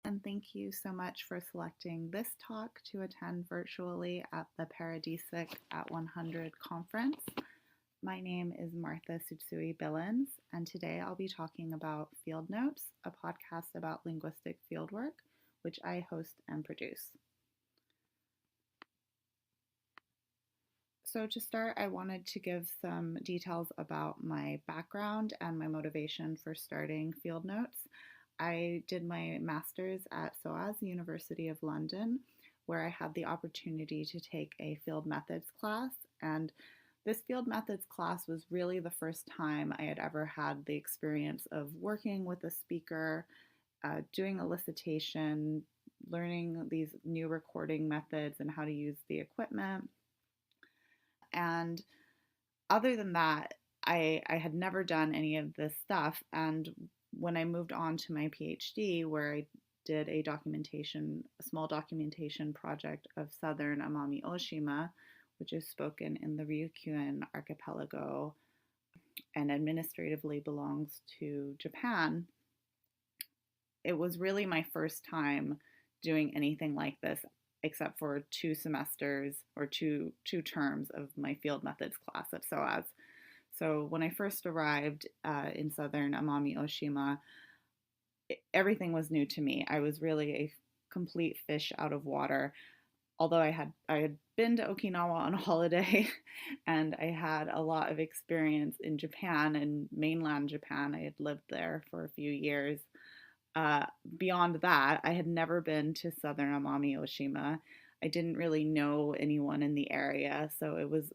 and thank you so much for selecting this talk to attend virtually at the PARADISEC at 100 conference. My name is Martha Tsutsui Billins, and today I'll be talking about Field Notes, a podcast about linguistic fieldwork, which I host and produce. So to start, I wanted to give some details about my background and my motivation for starting Field Notes. I did my master's at SOAS, University of London, where I had the opportunity to take a field methods class. And this field methods class was really the first time I had ever had the experience of working with a speaker, doing elicitation, learning these new recording methods and how to use the equipment. And other than that, I had never done any of this stuff. And when I moved on to my PhD, where I did a small documentation project of southern Amami Oshima, which is spoken in the Ryukyuan archipelago and administratively belongs to Japan, it was really my first time doing anything like this, except for 2 semesters or two terms of my field methods class at SOAS. So when I first arrived in southern Amami Oshima, everything was new to me. I was really a complete fish out of water. Although I had been to Okinawa on a holiday and I had a lot of experience in Japan and mainland Japan. I had lived there for a few years. Beyond that, I had never been to southern Amami Oshima. I didn't really know anyone in the area, so it was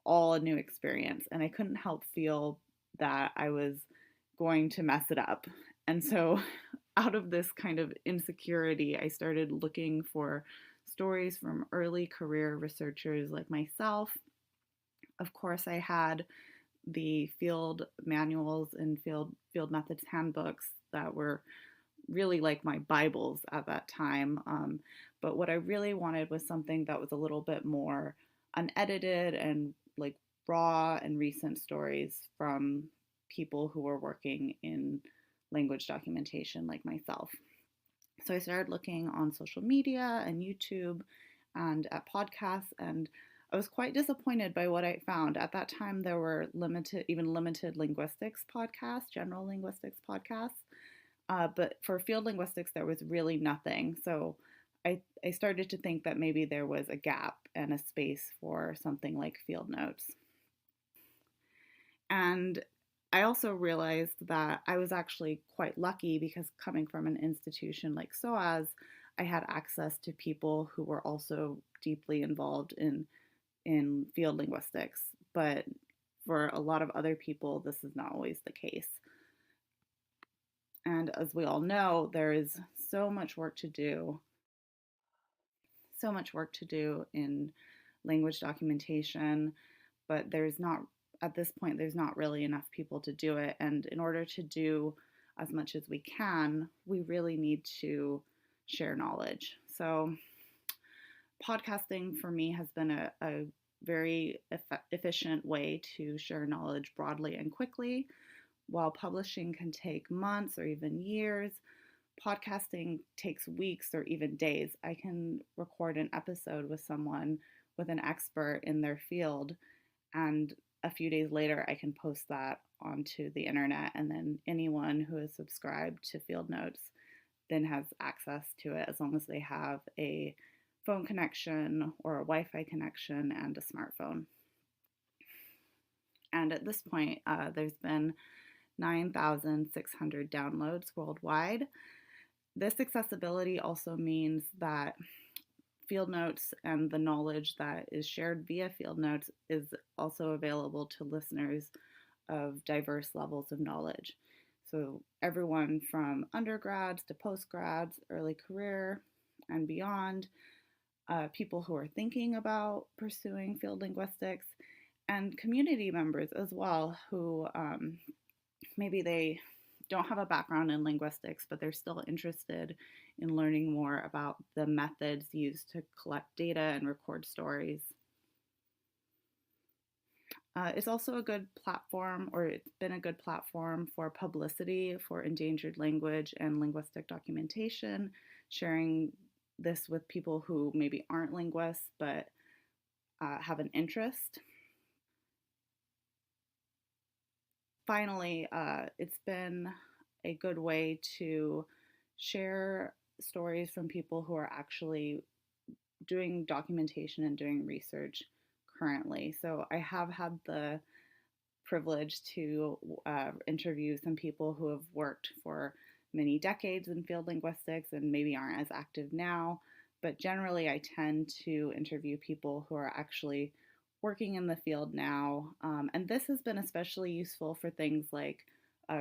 all a new experience, and I couldn't help feel that I was going to mess it up. And so out of this kind of insecurity, I started looking for stories from early career researchers like myself. Of course, I had the field manuals and field methods handbooks that were really like my Bibles at that time. But what I really wanted was something that was a little bit more unedited and like raw and recent stories from people who were working in language documentation like myself. So I started looking on social media and YouTube and at podcasts, and I was quite disappointed by what I found. At that time, there were limited linguistics podcasts, general linguistics podcasts. But for field linguistics, there was really nothing. So I started to think that maybe there was a gap and a space for something like Field Notes. And I also realized that I was actually quite lucky because coming from an institution like SOAS, I had access to people who were also deeply involved in field linguistics. But for a lot of other people, this is not always the case. And as we all know, there is so much work to do in language documentation, but at this point, there's not really enough people to do it. And in order to do as much as we can, we really need to share knowledge. So podcasting for me has been a very efficient way to share knowledge broadly and quickly. While publishing can take months or even years, podcasting takes weeks or even days. I can record an episode with someone, with an expert in their field, and a few days later I can post that onto the internet, and then anyone who is subscribed to Field Notes then has access to it as long as they have a phone connection or a Wi-Fi connection and a smartphone. And at this point, there's been 9,600 downloads worldwide. This accessibility also means that Field Notes and the knowledge that is shared via Field Notes is also available to listeners of diverse levels of knowledge. So everyone from undergrads to postgrads, early career and beyond, people who are thinking about pursuing field linguistics, and community members as well who maybe they don't have a background in linguistics, but they're still interested in learning more about the methods used to collect data and record stories. It's also a good platform, or it's been a good platform for publicity for endangered language and linguistic documentation, sharing this with people who maybe aren't linguists but have an interest. Finally, it's been a good way to share stories from people who are actually doing documentation and doing research currently. So I have had the privilege to interview some people who have worked for many decades in field linguistics and maybe aren't as active now. But generally, I tend to interview people who are actually working in the field now. And this has been especially useful for things like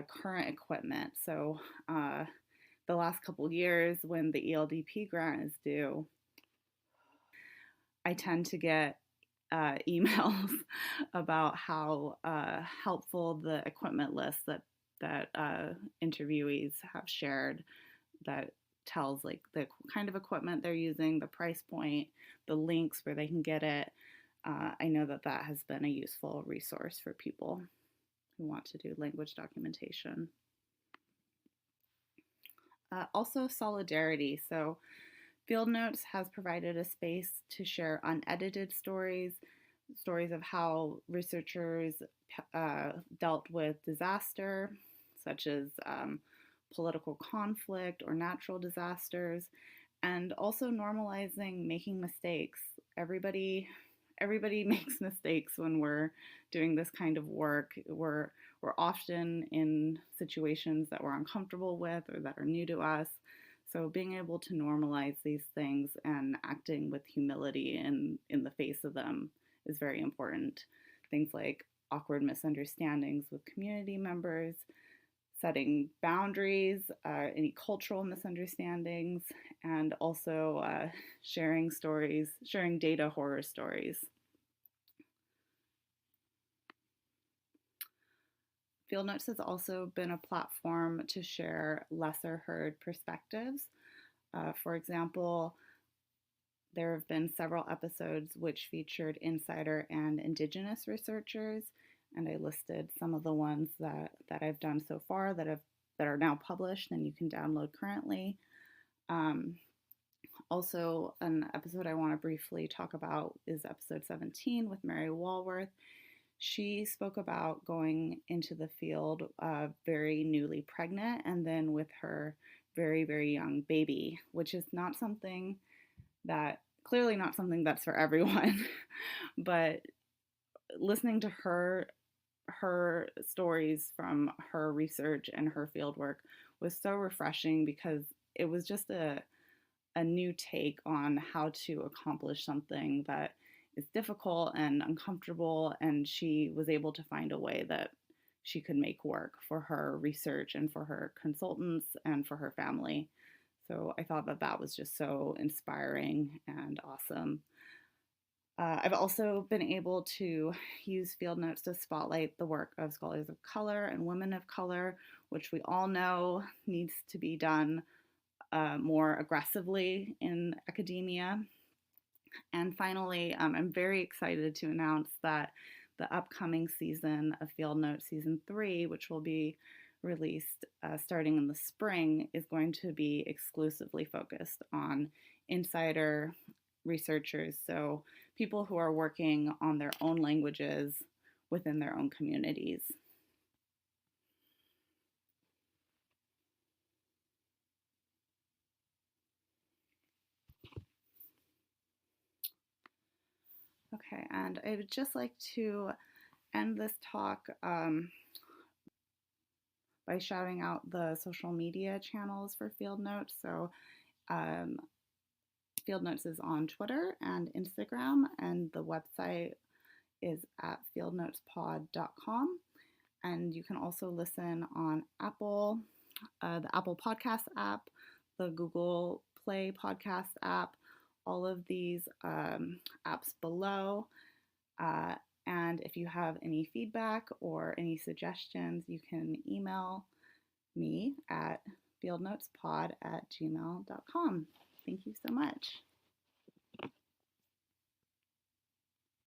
current equipment. So the last couple of years when the ELDP grant is due, I tend to get emails about how helpful the equipment list that interviewees have shared, that tells like the kind of equipment they're using, the price point, the links where they can get it. I know that that has been a useful resource for people who want to do language documentation. Also, solidarity. So Field Notes has provided a space to share unedited stories, stories of how researchers dealt with disaster, such as political conflict or natural disasters, and also normalizing making mistakes. Everybody makes mistakes when we're doing this kind of work. We're often in situations that we're uncomfortable with or that are new to us. So being able to normalize these things and acting with humility in the face of them is very important. Things like awkward misunderstandings with community members, setting boundaries, any cultural misunderstandings, and also sharing stories, sharing data horror stories. Field Notes has also been a platform to share lesser heard perspectives. For example, there have been several episodes which featured insider and indigenous researchers, and I listed some of the ones that I've done so far that are now published and you can download currently. Also, an episode I want to briefly talk about is episode 17 with Mary Walworth. She spoke about going into the field very newly pregnant and then with her very, very young baby, which is not something that, clearly not something that's for everyone, but listening to her stories from her research and her fieldwork was so refreshing because it was just a new take on how to accomplish something that is difficult and uncomfortable, and she was able to find a way that she could make work for her research and for her consultants and for her family. So I thought that that was just so inspiring and awesome. I've also been able to use Field Notes to spotlight the work of scholars of color and women of color, which we all know needs to be done more aggressively in academia. And finally, I'm very excited to announce that the upcoming season of Field Notes Season 3, which will be released starting in the spring, is going to be exclusively focused on insider researchers, so people who are working on their own languages within their own communities. Okay, and I would just like to end this talk by shouting out the social media channels for Field Notes. So Field Notes is on Twitter and Instagram, and the website is at fieldnotespod.com. And you can also listen on Apple, the Apple Podcast app, the Google Play Podcast app, all of these apps below. And if you have any feedback or any suggestions, you can email me at fieldnotespod@gmail.com. Thank you so much.